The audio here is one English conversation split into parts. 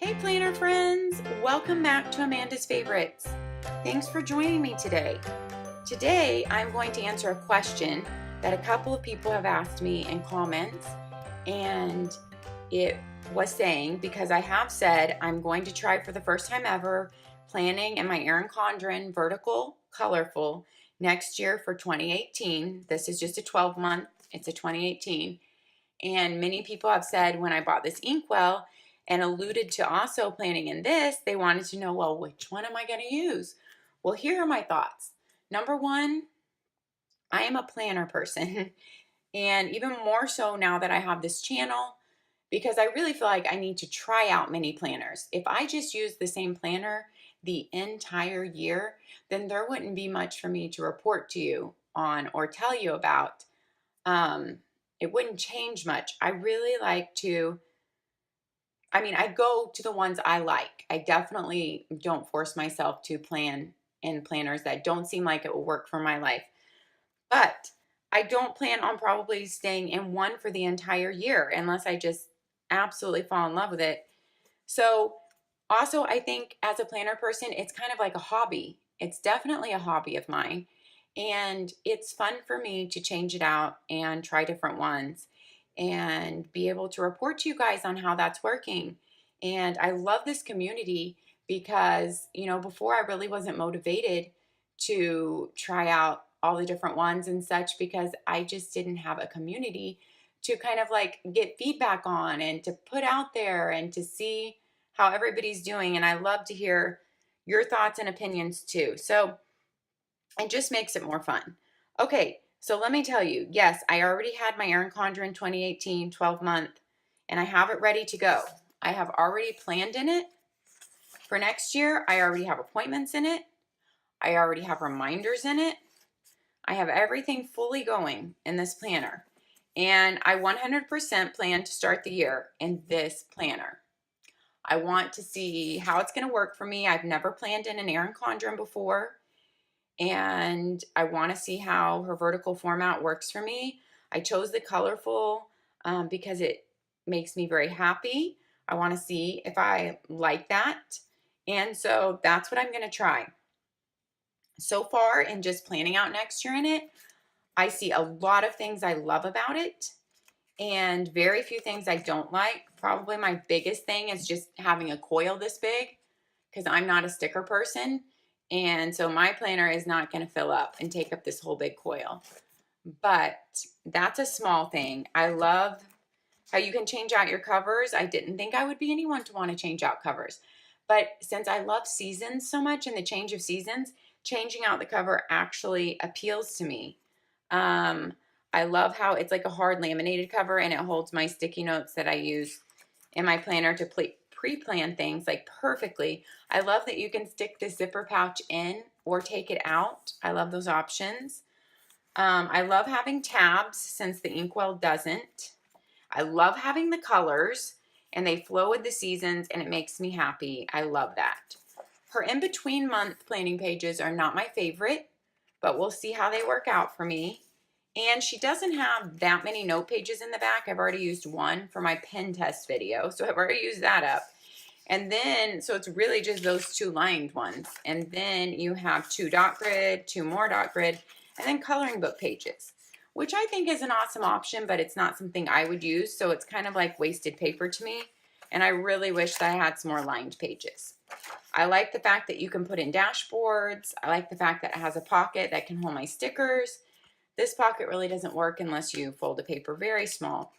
Hey planner friends, welcome back to Amanda's Favorites. Thanks for joining me today. Today I'm going to answer a question that a couple of people have asked me in comments, and it was saying, because I have said I'm going to try for the first time ever planning in my ERIN CONDREN vertical colorful next year for 2018. This is just a 12-month, it's a 2018. And many people have said when I bought this inkwell and alluded to also planning in this, they wanted to know, well, which one am I going to use? Well, here are my thoughts. Number one, I am a planner person, and even more so now that I have this channel, because I really feel like I need to try out many planners. If I just use the same planner the entire year, then there wouldn't be much for me to report to you on or tell you about. It wouldn't change much. I really like to, I go to the ones I like. I definitely don't force myself to plan in planners that don't seem like it will work for my life. But I don't plan on probably staying in one for the entire year unless I just absolutely fall in love with it. So also, I think as a planner person, it's kind of like a hobby. It's definitely a hobby of mine. And it's fun for me to change it out and try different ones and be able to report to you guys on how that's working. And I love this community because, before I really wasn't motivated to try out all the different ones and such because I just didn't have a community to kind of like get feedback on and to put out there and to see how everybody's doing. And I love to hear your thoughts and opinions too. So it just makes it more fun. Okay, so let me tell you, yes, I already had my ERIN CONDREN 2018 12-month, and I have it ready to go. I have already planned in it. For next year, I already have appointments in it. I already have reminders in it. I have everything fully going in this planner. And I 100% plan to start the year in this planner. I want to see how it's going to work for me. I've never planned in an ERIN CONDREN before. And I want to see how her vertical format works for me. I chose the colorful because it makes me very happy. I want to see if I like that. And so that's what I'm going to try. So far, in just planning out next year in it, I see a lot of things I love about it and very few things I don't like. Probably my biggest thing is just having a coil this big because I'm not a sticker person. And so my planner is not going to fill up and take up this whole big coil. But that's a small thing. I love how you can change out your covers. I didn't think I would be anyone to want to change out covers. But since I love seasons so much and the change of seasons, changing out the cover actually appeals to me. I love how it's like a hard laminated cover and it holds my sticky notes that I use in my planner to pre-plan things like perfectly. I love that you can stick the zipper pouch in or take it out. I love those options. I love having tabs since the inkwell doesn't. I love having the colors and they flow with the seasons and it makes me happy. I love that. Her in-between month planning pages are not my favorite, but we'll see how they work out for me. And she doesn't have that many note pages in the back. I've already used one for my pen test video, so I've already used that up. And then, so it's really just those two lined ones. And then you have 2 dot grid, 2 more dot grid, and then coloring book pages, which I think is an awesome option, but it's not something I would use. So it's kind of like wasted paper to me. And I really wish that I had some more lined pages. I like the fact that you can put in dashboards. I like the fact that it has a pocket that can hold my stickers. This pocket really doesn't work unless you fold the paper very small.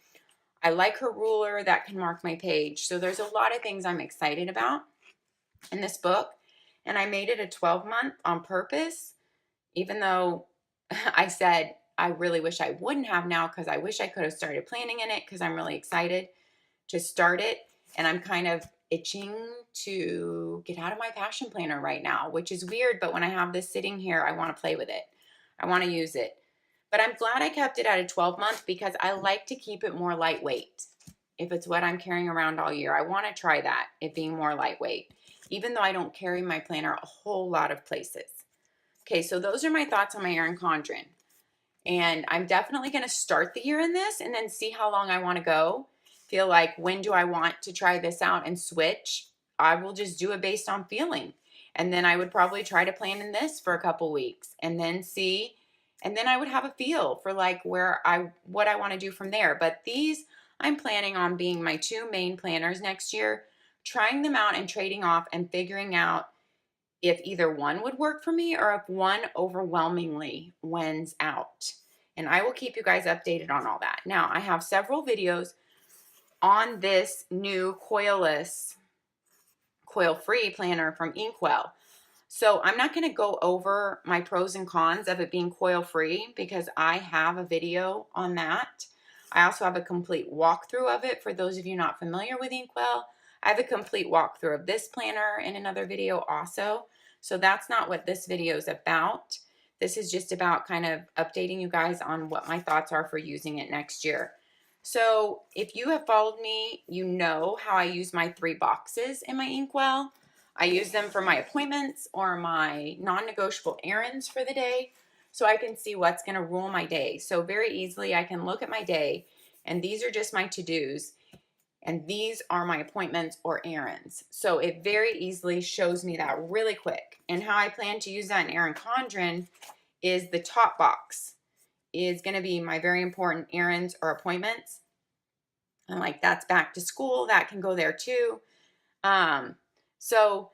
I like her ruler that can mark my page. So there's a lot of things I'm excited about in this book. And I made it a 12-month on purpose, even though I said I really wish I wouldn't have now because I wish I could have started planning in it because I'm really excited to start it. And I'm kind of itching to get out of my passion planner right now, which is weird. But when I have this sitting here, I want to play with it. I want to use it. But I'm glad I kept it at a 12-month because I like to keep it more lightweight. If it's what I'm carrying around all year, I want to try that, it being more lightweight, even though I don't carry my planner a whole lot of places. Okay, so those are my thoughts on my ERIN CONDREN. And I'm definitely going to start the year in this and then see how long I want to go. Feel like, when do I want to try this out and switch? I will just do it based on feeling. And then I would probably try to plan in this for a couple weeks and then see, and then I would have a feel for like what I want to do from there. But these I'm planning on being my 2 main planners next year, trying them out and trading off and figuring out if either one would work for me or if one overwhelmingly wins out. And I will keep you guys updated on all that. Now, I have several videos on this new coil-free planner from Inkwell. So I'm not going to go over my pros and cons of it being coil-free because I have a video on that. I also have a complete walkthrough of it for those of you not familiar with Inkwell. I have a complete walkthrough of this planner in another video also. So that's not what this video is about. This is just about kind of updating you guys on what my thoughts are for using it next year. So if you have followed me, you know how I use my 3 boxes in my Inkwell. I use them for my appointments or my non-negotiable errands for the day, so I can see what's going to rule my day. So very easily I can look at my day, and these are just my to-dos, and these are my appointments or errands. So it very easily shows me that really quick. And how I plan to use that in ERIN CONDREN is the top box is going to be my very important errands or appointments. And like that's back to school, that can go there too. So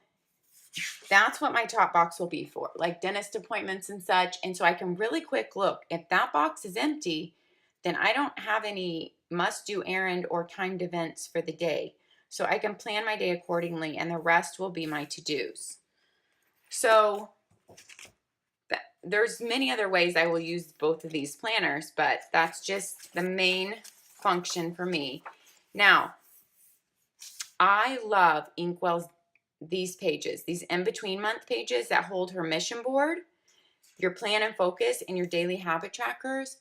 that's what my top box will be for, like dentist appointments and such. And so I can really quick look. If that box is empty, then I don't have any must-do errand or timed events for the day. So I can plan my day accordingly, and the rest will be my to-dos. So there's many other ways I will use both of these planners, but that's just the main function for me. Now, I love Inkwell's these pages, these in-between month pages that hold her mission board, your plan and focus, and your daily habit trackers.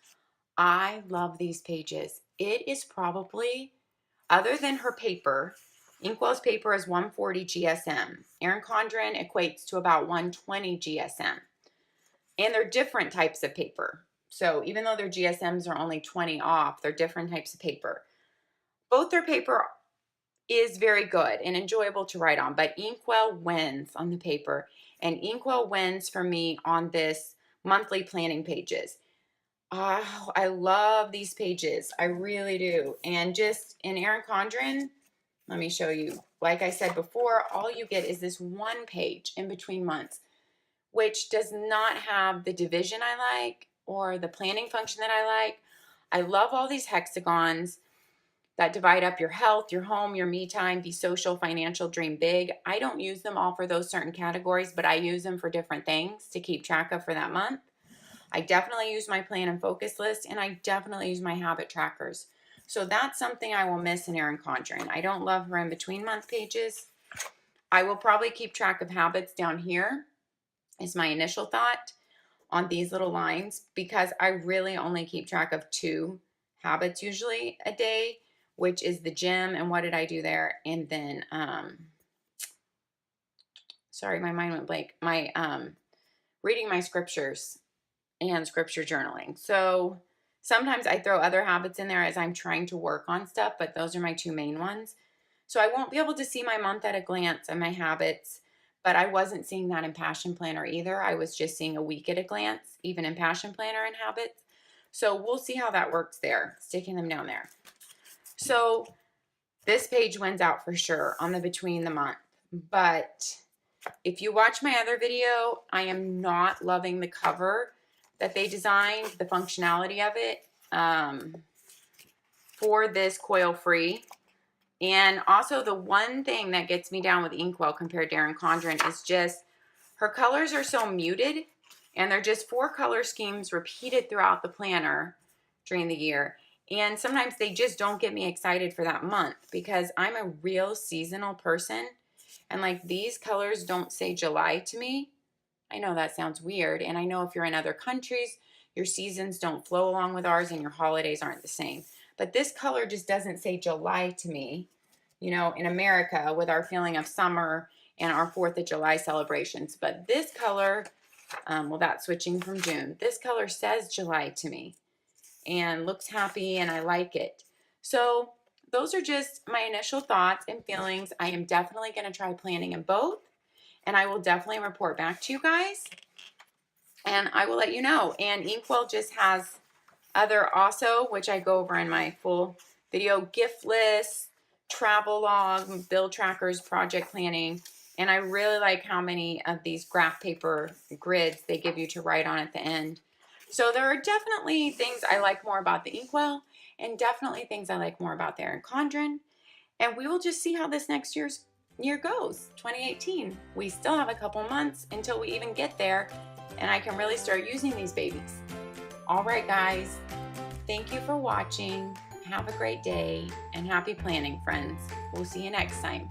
I love these pages. It is probably, other than her paper, Inkwell's paper is 140 GSM. ERIN CONDREN equates to about 120 GSM. And they're different types of paper. So even though their GSMs are only 20 off, they're different types of paper. Both their paper is very good and enjoyable to write on, but Inkwell wins on the paper, and Inkwell wins for me on this monthly planning pages. Oh, I love these pages. I really do. And just in ERIN CONDREN, let me show you. Like I said before, all you get is this one page in between months, which does not have the division I like or the planning function that I like. I love all these hexagons that divide up your health, your home, your me time, be social, financial, dream big. I don't use them all for those certain categories, but I use them for different things to keep track of for that month. I definitely use my plan and focus list, and I definitely use my habit trackers. So that's something I will miss in ERIN CONDREN. I don't love her in between month pages. I will probably keep track of habits down here is my initial thought on these little lines, because I really only keep track of 2 habits usually a day, which is the gym and what did I do there, and then sorry, my mind went blank, my reading my scriptures and scripture journaling. So sometimes I throw other habits in there as I'm trying to work on stuff, but those are my 2 main ones. So I won't be able to see my month at a glance and my habits, but I wasn't seeing that in Passion Planner either. I was just seeing a week at a glance, even in Passion Planner and habits. So we'll see how that works there, sticking them down there. So this page wins out for sure on the between the month. But if you watch my other video, I am not loving the cover that they designed, the functionality of it for this coil-free. And also the one thing that gets me down with Inkwell compared to ERIN CONDREN is just her colors are so muted, and they're just 4 color schemes repeated throughout the planner during the year. And sometimes they just don't get me excited for that month because I'm a real seasonal person. And like these colors don't say July to me. I know that sounds weird. And I know if you're in other countries, your seasons don't flow along with ours and your holidays aren't the same. But this color just doesn't say July to me. You know, in America with our feeling of summer and our 4th of July celebrations. But this color, well, that's switching from June. This color says July to me and looks happy, and I like it. So those are just my initial thoughts and feelings. I am definitely going to try planning in both, and I will definitely report back to you guys, and I will let you know. And Inkwell just has other also, which I go over in my full video, gift lists, travel log, bill trackers, project planning. And I really like how many of these graph paper grids they give you to write on at the end. So there are definitely things I like more about the Inkwell, and definitely things I like more about the ERIN CONDREN. And we will just see how this next year goes, 2018. We still have a couple months until we even get there, and I can really start using these babies. All right, guys, thank you for watching. Have a great day, and happy planning, friends. We'll see you next time.